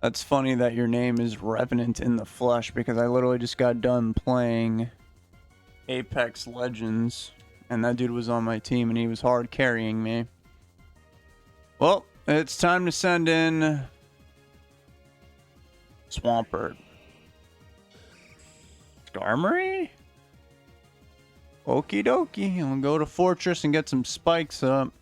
That's funny that your name is Revenant in the Flesh because I literally just got done playing Apex Legends and that dude was on my team and he was hard carrying me. Well, it's time to send in Swampert. Skarmory? Okie dokie. I'm gonna go to Fortress and get some spikes up.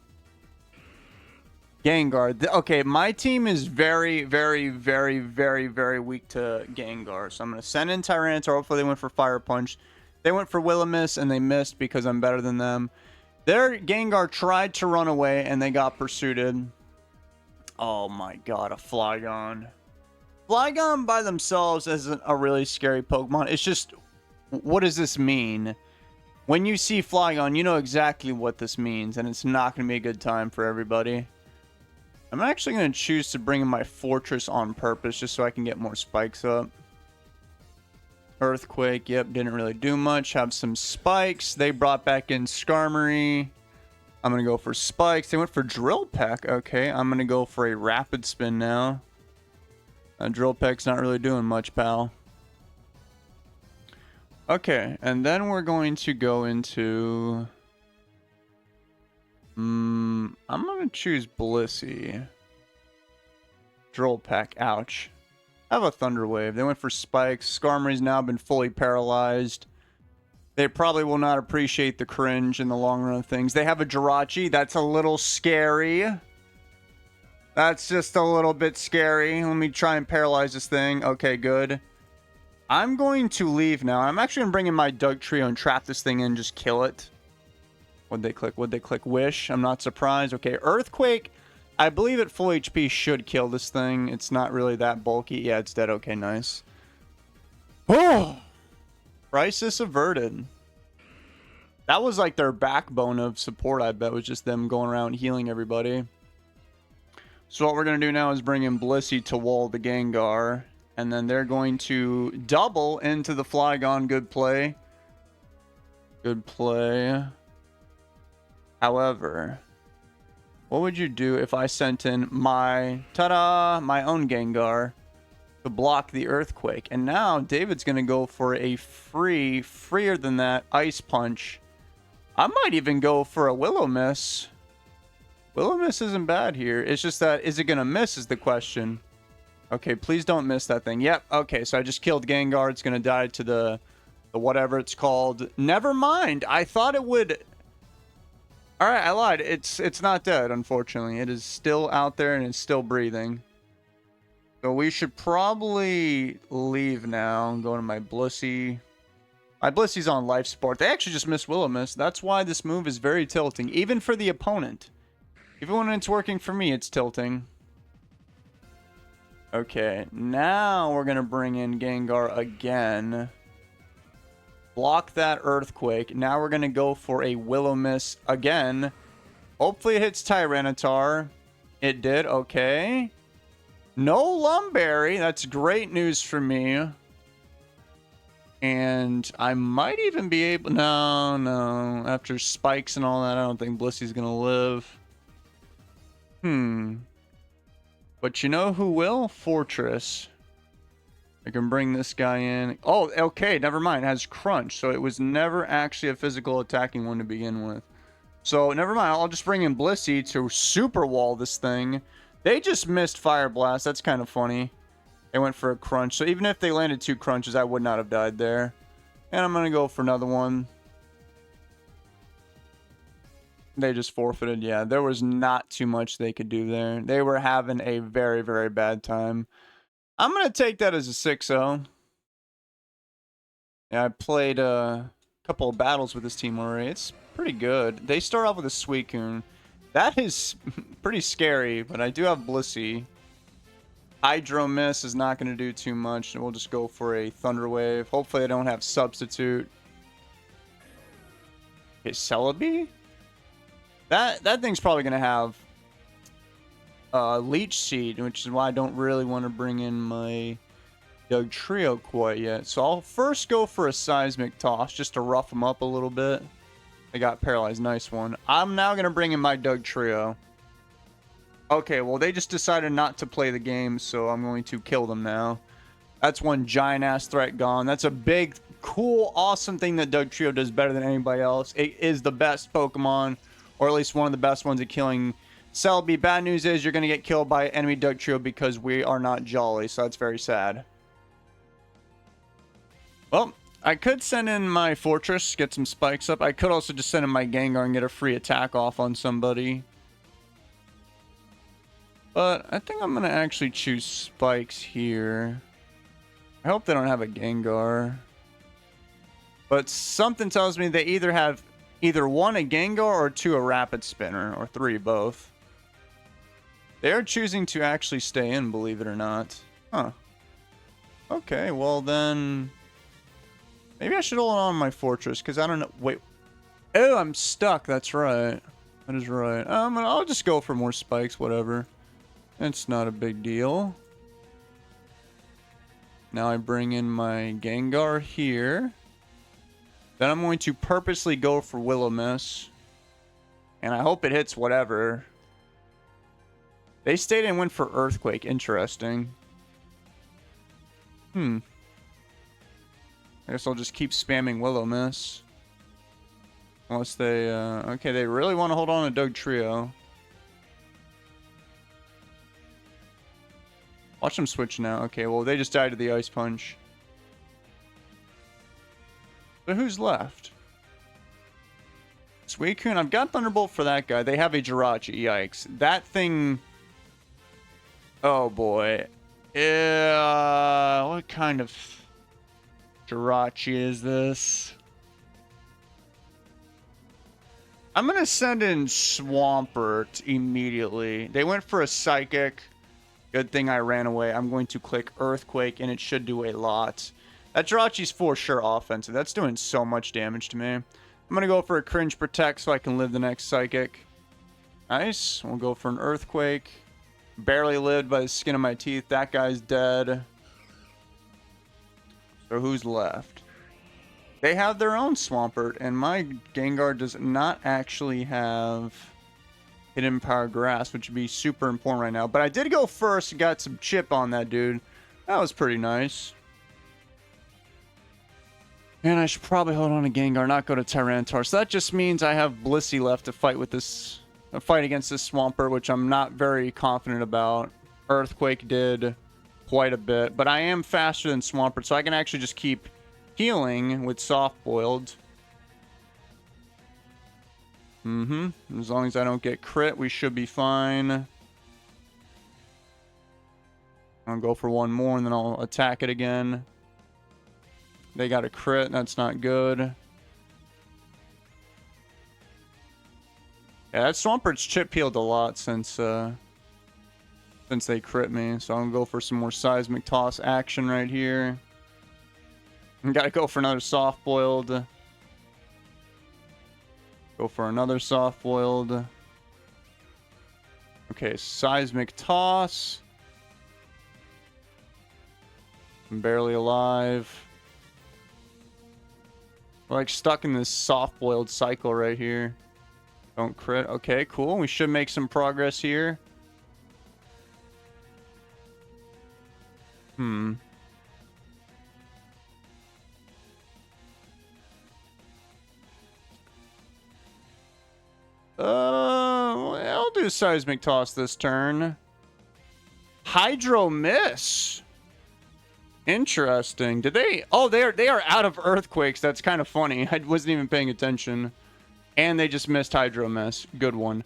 Gengar. Okay, my team is very, very, very, very, very weak to Gengar. So I'm going to send in Tyranitar. Hopefully they went for Fire Punch. They went for Will-O-Wisp and they missed because I'm better than them. Their Gengar tried to run away and they got pursued. Oh my god, a Flygon. Flygon by themselves isn't a really scary Pokemon. It's just, what does this mean? When you see Flygon, you know exactly what this means. And it's not going to be a good time for everybody. I'm actually going to choose to bring in my Fortress on purpose just so I can get more spikes up. Earthquake, yep, didn't really do much. Have some spikes. They brought back in Skarmory. I'm going to go for spikes. They went for Drill Peck. Okay, I'm going to go for a Rapid Spin now. Drill Peck's not really doing much, pal. Okay, and then we're going to go into... I'm going to choose Blissey. Drill Peck, ouch. I have a Thunder Wave. They went for spikes. Skarmory's now been fully paralyzed. They probably will not appreciate the cringe in the long run of things. They have a Jirachi. That's a little scary. That's just a little bit scary. Let me try and paralyze this thing. Okay, good. I'm going to leave now. I'm actually going to bring in my Dugtrio and trap this thing in and just kill it. What'd they click? What'd they click? Wish. I'm not surprised. Okay, Earthquake. I believe at full HP should kill this thing. It's not really that bulky. Yeah, it's dead. Okay, nice. Oh! Crisis averted. That was like their backbone of support, I bet. Was just them going around healing everybody. So what we're going to do now is bring in Blissey to wall the Gengar. And then they're going to double into the Flygon. Good play. Good play. However, what would you do if I sent in my, my own Gengar to block the Earthquake? And now David's going to go for a freer than that, Ice Punch. I might even go for a Will-O-Wisp. Will-O-Wisp isn't bad here. It's just that, is it going to miss is the question. Okay, please don't miss that thing. Yep, okay, so I just killed Gengar. It's going to die to the whatever it's called. Never mind. I thought it would... Alright, I lied. It's not dead, unfortunately. It is still out there and it's still breathing. So we should probably leave now and go to my Blissey. My Blissey's on life support. They actually just missed Will-O-Wisp. That's why this move is very tilting, even for the opponent. Even when it's working for me, it's tilting. Okay, now we're going to bring in Gengar again. Block that Earthquake. Now we're going to go for a Will-O-Wisp again. Hopefully it hits Tyranitar. It did. Okay. No Lumberry. That's great news for me. And I might even be able... No. After spikes and all that, I don't think Blissey's going to live. But you know who will? Fortress. I can bring this guy in. Oh, okay, never mind. It has Crunch, so it was never actually a physical attacking one to begin with. So, never mind. I'll just bring in Blissey to super wall this thing. They just missed Fire Blast. That's kind of funny. They went for a Crunch. So, even if they landed 2 Crunches, I would not have died there. And I'm going to go for another one. They just forfeited. Yeah, there was not too much they could do there. They were having a very, very bad time. I'm going to take that as a 6-0. Yeah, I played a couple of battles with this team already. It's pretty good. They start off with a Suicune. That is pretty scary, but I do have Blissey. Hydro Miss is not going to do too much. We'll just go for a Thunder Wave. Hopefully I don't have Substitute. Okay, Celebi? That thing's probably going to have Leech Seed, which is why I don't really want to bring in my Dugtrio quite yet. So I'll first go for a Seismic Toss just to rough them up a little bit. They got paralyzed. Nice one. I'm now going to bring in my Dugtrio. Okay, well, they just decided not to play the game, so I'm going to kill them now. That's one giant-ass threat gone. That's a big, cool, awesome thing that Dugtrio does better than anybody else. It is the best Pokemon, or at least one of the best ones at killing Celebi. Bad news is you're going to get killed by enemy Dugtrio because we are not Jolly, so that's very sad. Well, I could send in my Fortress, get some spikes up. I could also just send in my Gengar and get a free attack off on somebody. But I think I'm going to actually choose spikes here. I hope they don't have a Gengar. But something tells me they either have one, a Gengar, or two, a Rapid Spinner, or three, both. They're choosing to actually stay in, believe it or not. Huh. Okay, well then... maybe I should hold on my Fortress, because I don't know... wait. Oh, I'm stuck. That's right. That is right. I'll just go for more spikes, whatever. It's not a big deal. Now I bring in my Gengar here. Then I'm going to purposely go for Will-O-Wisp. And I hope it hits whatever. They stayed and went for Earthquake. Interesting. I guess I'll just keep spamming Will-O-Wisp. Unless they... okay, they really want to hold on to Dugtrio. Watch them switch now. Okay, well, they just died to the Ice Punch. So who's left? Suicune. I've got Thunderbolt for that guy. They have a Jirachi. Yikes. That thing... oh, boy. What kind of Jirachi is this? I'm going to send in Swampert immediately. They went for a Psychic. Good thing I ran away. I'm going to click Earthquake, and it should do a lot. That Jirachi's for sure offensive. That's doing so much damage to me. I'm going to go for a Cringe Protect so I can live the next Psychic. Nice. We'll go for an Earthquake. Barely lived by the skin of my teeth. That guy's dead. So who's left? They have their own Swampert, and my Gengar does not actually have... Hidden Power Grass, which would be super important right now. But I did go first and got some chip on that dude. That was pretty nice. And I should probably hold on to Gengar, not go to Tyranitar. So that just means I have Blissey left to fight with this... fight against this Swampert, which I'm not very confident about. Earthquake did quite a bit. But I am faster than Swampert, so I can actually just keep healing with Soft Boiled. As long as I don't get crit, we should be fine. I'll go for one more, and then I'll attack it again. They got a crit. That's not good. Yeah, that Swampert's chip healed a lot since they crit me. So I'm going to go for some more Seismic Toss action right here. Got to go for another Soft Boiled. Go for another Soft-Boiled. Okay, Seismic Toss. I'm barely alive. We're like stuck in this Soft-Boiled cycle right here. Don't crit. Okay, cool. We should make some progress here. I'll do Seismic Toss this turn. Hydro Miss. Interesting. Did they... oh, they are out of Earthquakes. That's kind of funny. I wasn't even paying attention. And they just missed Hydro Miss. Good one.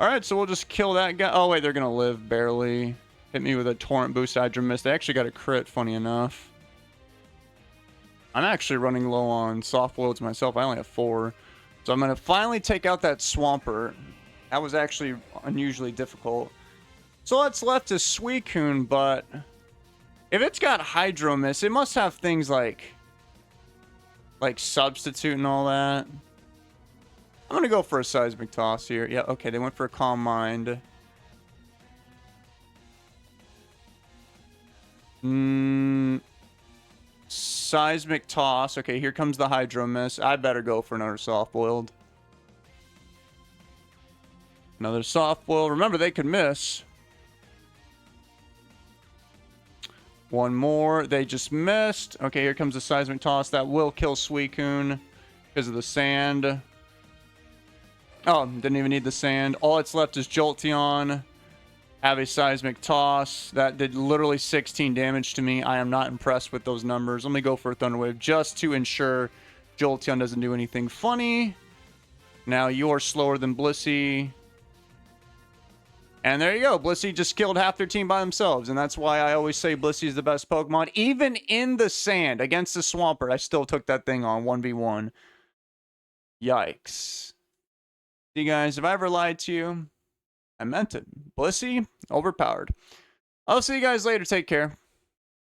Alright, so we'll just kill that guy. Oh, wait, they're going to live barely. Hit me with a Torrent Boost Hydro Miss. They actually got a crit, funny enough. I'm actually running low on Soft Boileds myself. I only have 4. So I'm going to finally take out that Swampert. That was actually unusually difficult. So what's left is Suicune, but if it's got Hydro Miss, it must have things like Substitute and all that. I'm going to go for a Seismic Toss here. Yeah, okay, they went for a Calm Mind. Seismic Toss. Okay, here comes the Hydro Miss. I better go for another Soft Boiled. Another soft boil. Remember, they could miss. One more. They just missed. Okay, here comes the Seismic Toss. That will kill Suicune because of the sand. Oh, didn't even need the sand. All that's left is Jolteon. Have a Seismic Toss. That did literally 16 damage to me. I am not impressed with those numbers. Let me go for a Thunder Wave just to ensure Jolteon doesn't do anything funny. Now you're slower than Blissey. And there you go. Blissey just killed half their team by themselves. And that's why I always say Blissey is the best Pokemon. Even in the sand against the Swampert, I still took that thing on 1v1. Yikes. See, guys, if I ever lied to you, I meant it. Blissey, overpowered. I'll see you guys later. Take care.